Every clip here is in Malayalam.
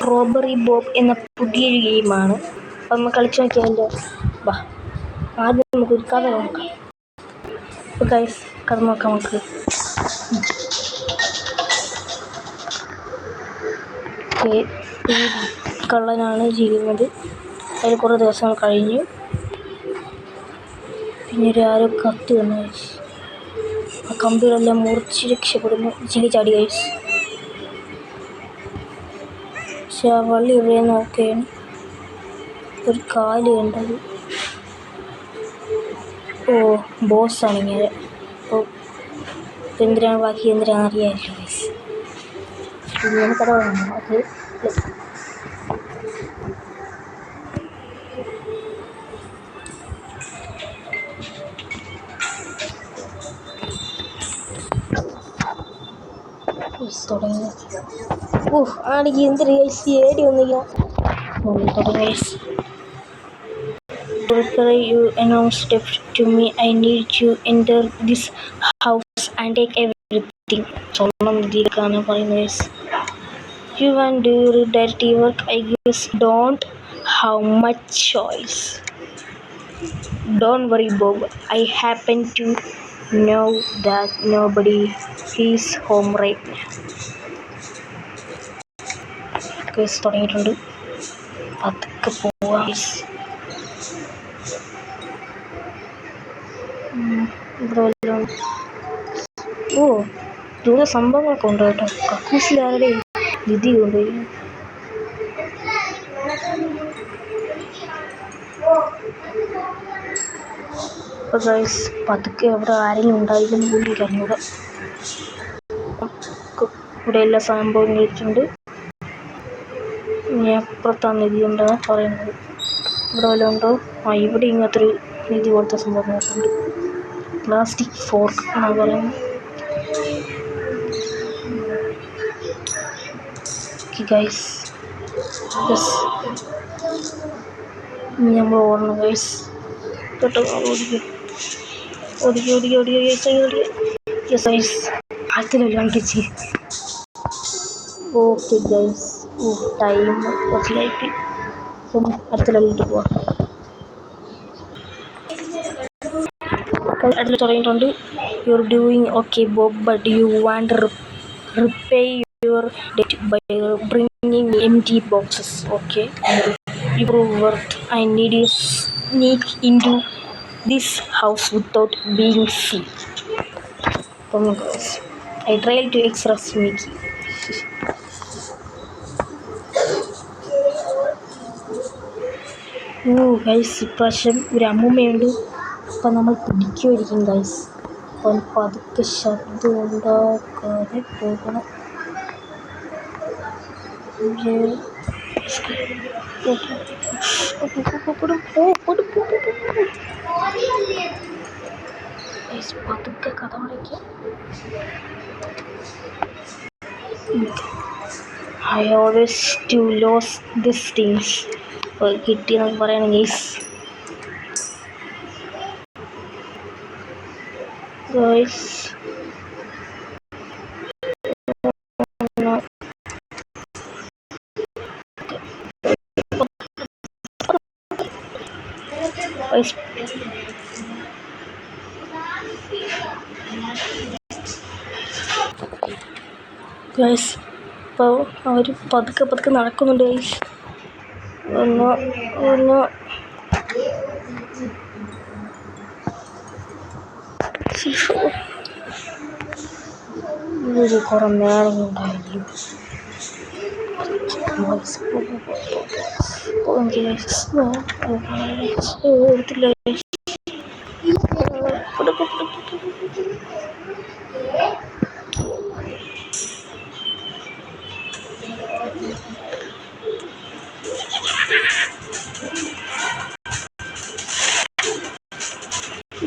റോബറി ബോബ് എന്ന പുതിയൊരു ഗെയിമാണ്. അപ്പം നമ്മൾ കളിച്ചു നോക്കിയാലോ? വാ, ആദ്യം നമുക്ക് ഒരു കഥ നോക്കാം. അപ്പോൾ ഗൈസ്, കഥ നോക്കാം നമുക്ക്. ഈ കള്ളനാണ് ജീവിക്കുന്നത്. അതിൽ കുറേ ദിവസങ്ങൾ കഴിഞ്ഞു. പിന്നെ ആരോ കത്തി വന്നു ഗൈസ്. ആ കമ്പികളെല്ലാം മുറിച്ച് രക്ഷപ്പെടുന്നു. ജില്ലി ചാടി ഗൈസ്. പക്ഷെ ആ വള്ളി ഇവിടെ നോക്കുകയാണ്. ഒരു കാല് കണ്ടത്. ഓ, ബോസാണ് ഇങ്ങനെ. അപ്പോൾ എന്തിനാണ് ബാക്കി എന്തിനാണ് അറിയാമല്ലോ ഗൈസ്. ഇങ്ങനെ കഥ വേണം. അത് തുടങ്ങി. ആണെങ്കിൽ എന്തിനാ ഗൈസ് ഏടി വന്നില്ല. തുടങ്ങി guys. You announced to me I need to enter this house and take everything. സ്വന്തം രീതിയിലാണ് പറയുന്നത്. You want to do dirty work? I guess don't have much choice. Don't worry Bob, I happen to know that nobody is home right now. Case തുടങ്ങിയിട്ടുണ്ട്. അതൊക്കെ പോവാം. ഓ, ഇവിടെ സംഭവങ്ങളൊക്കെ ഉണ്ട് കേട്ടോ. കക്കൂസിലാരുടെ വിധി കൊണ്ട്. അപ്പോൾ ഗൈസ്, പതുക്കെ അവിടെ ആരെങ്കിലും ഉണ്ടായിരുന്നു പോലും അറിഞ്ഞൂടെ. ഇവിടെ എല്ലാ സംഭവം കഴിച്ചിട്ടുണ്ട്. ഇനി അപ്പുറത്താണ് നിധി ഉണ്ടെന്ന് പറയുന്നത്. ഇവിടെ വല്ലതും ഉണ്ടോ? ഇവിടെ ഇങ്ങനത്തെ ഒരു നിധി പോലത്തെ സംഭവം നോക്കുന്നുണ്ട്. പ്ലാസ്റ്റിക് ഫോർക്ക് എന്നാണ് പറയുന്നത്. ഗൈസ്, നമ്മൾ ഓടണം ഗൈസ്. ഓടിക്കുക ഗൈസ്. അടുത്തില്ലാണ്ടിച്ച്. ഓക്കെ ഗൈസ്, ടൈം കുറച്ചിലായിട്ട് അടുത്തിലോട്ട് പോവാം. അടുത്ത് തുടങ്ങിയിട്ടുണ്ട്. You are doing okay Bob, but you want repay your debt by bringing me empty boxes. Okay, you prove worth. I need to sneak into this house without being seen. Come on guys, I tried to express Mickey. Guys, ഇപ്രാവശ്യം ഒരു അമ്മൂമ്മയുണ്ട്. അപ്പം നമ്മൾ പിടിക്കുമായിരിക്കും ഗൈസ്. അപ്പം പതുക്കെ ശബ്ദം ഉണ്ടാക്കാതെ പോകണം. പതുക്കെ കഥ അടയ്ക്കാം. I always to lose these things. കിട്ടിയെന്നൊക്കെ പറയണം ഗൈസ്. ഗൈസ്, ഇപ്പോൾ അവർ പതുക്കെ നടക്കുന്നുണ്ട് ഗൈസ്. കുറേ നേരം ഉണ്ടായിരുന്നു. എടുത്തില്ല.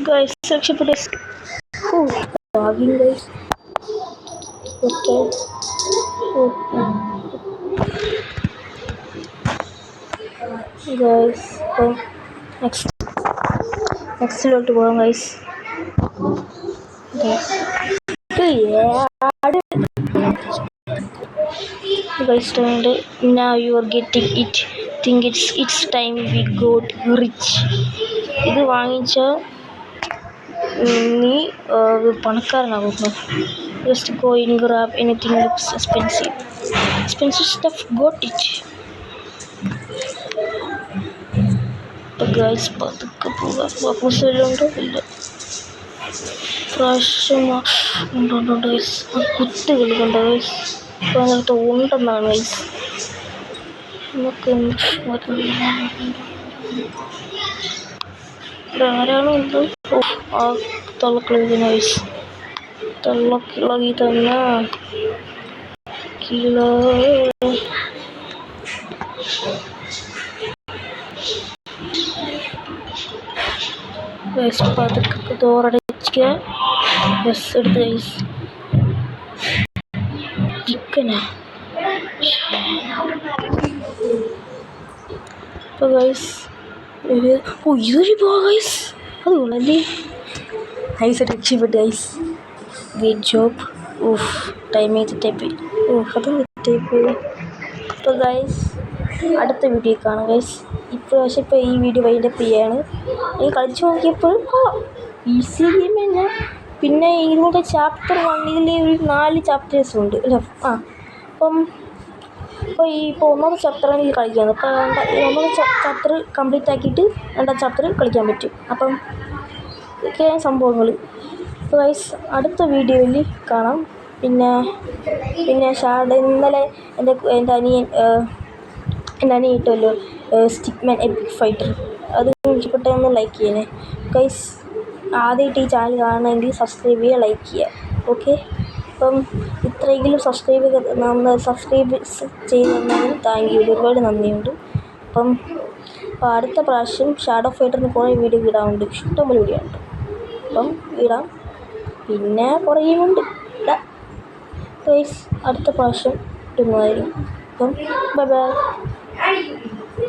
Guys, രക്ഷപ്പെട്ടു. ഗൈസ്, ഗൈസ് നെക്സ്റ്റിലോട്ട് പോകാം guys. guys turned. Now you are getting it. Think it's time we got rich. ഇത് വാങ്ങിച്ചാൽ നീ പണക്കാരനാകുന്നു. Just go and grab anything looks expensive. Expensive stuff, got it. അപ്പോൾ ഗൈസ് പതുക്കെ പോകാം. വാപ്പസ് വല്ലതുണ്ടോ? ഇല്ല. പ്രാവശ്യം ഉണ്ടോ ഗൈസ്? കുത്ത് കളിക്കണ്ട ഗൈസ്. അപ്പോൾ അങ്ങനത്തെ ഉണ്ടെന്നാണ് ഗൈസ്. നമുക്ക് ആരാണോ എന്തോ ആ തള്ളക്കിളി ഗൈസ്. തള്ളക്കിളകി തന്നെ കിലോ പതുക്കെ തോറടച്ചിക്കുക. ബസ് എടുത്ത് ഗൈസ്. ചിക്കനാ. അപ്പോൾ ഗൈസ് ഇതൊരു പോവാ ഗൈസ്. അത് കൊള്ളല്ലേ. നൈസായിട്ട് രക്ഷപ്പെട്ടു ഗൈസ്. Great job. ടൈം തെറ്റായിപ്പോയി. അത് തെറ്റായിപ്പോയി. അപ്പോൾ ഗൈസ് അടുത്ത വീഡിയോ കാണാം ഗൈസ്. ഇപ്പോൾ ഈ വീഡിയോ വൈൻഡപ്പ് ചെയ്യാണ്. ഈ കളിച്ച് നോക്കിയപ്പോൾ ഈസി ഗെയിം തന്നെ. പിന്നെ ഇതിൻ്റെ ചാപ്റ്റർ 1 ഇതിൽ ഒരു 4 ചാപ്റ്റേഴ്സ് ഉണ്ട് അല്ലേ? അപ്പോൾ ഒന്നാമത്തെ ചാപ്റ്ററാണ് ഇത് കളിക്കുന്നത്. അപ്പോൾ ഒന്നാമത്തെ ചാപ്റ്റർ കംപ്ലീറ്റ് ആക്കിയിട്ട് രണ്ടാം ചാപ്റ്റർ കളിക്കാൻ പറ്റും. അപ്പം ഇതൊക്കെയാണ് സംഭവങ്ങൾ. അപ്പോൾ ഗൈസ് അടുത്ത വീഡിയോയിൽ കാണാം. പിന്നെ ഇന്നലെ എൻ്റെ അനിയൻ ഇട്ടല്ലോ സ്റ്റിക്മാൻ എപ്പിക് ഫൈറ്റർ. അത് ഇഷ്ടപ്പെട്ടൊന്ന് ലൈക്ക് ചെയ്യണേ ഗൈസ്. ആദ്യമായിട്ട് ഈ ചാനൽ കാണണമെങ്കിൽ സബ്സ്ക്രൈബ് ചെയ്യുക, ലൈക്ക് ചെയ്യുക. ഓക്കെ. അപ്പം ഇത്രയെങ്കിലും സബ്സ്ക്രൈബ് ചെയ്ത് തന്നതിന് താങ്ക് യു. ഒരുപാട് നന്ദിയുണ്ട്. അപ്പം അടുത്ത പ്രാവശ്യം ഷാഡോ ഫൈറ്ററിന് കുറേ വീഡിയോ ഇടാറുണ്ട്. ഇഷ്ടംപോലെ വീഡിയോ ഉണ്ട്. അപ്പം ഇടാം. പിന്നെ കുറേ ഉണ്ട് ഇടാം ഗൈസ്. അടുത്ത പ്രാവശ്യം ഇടുന്നതായിരിക്കും. അപ്പം ബൈ ബൈ.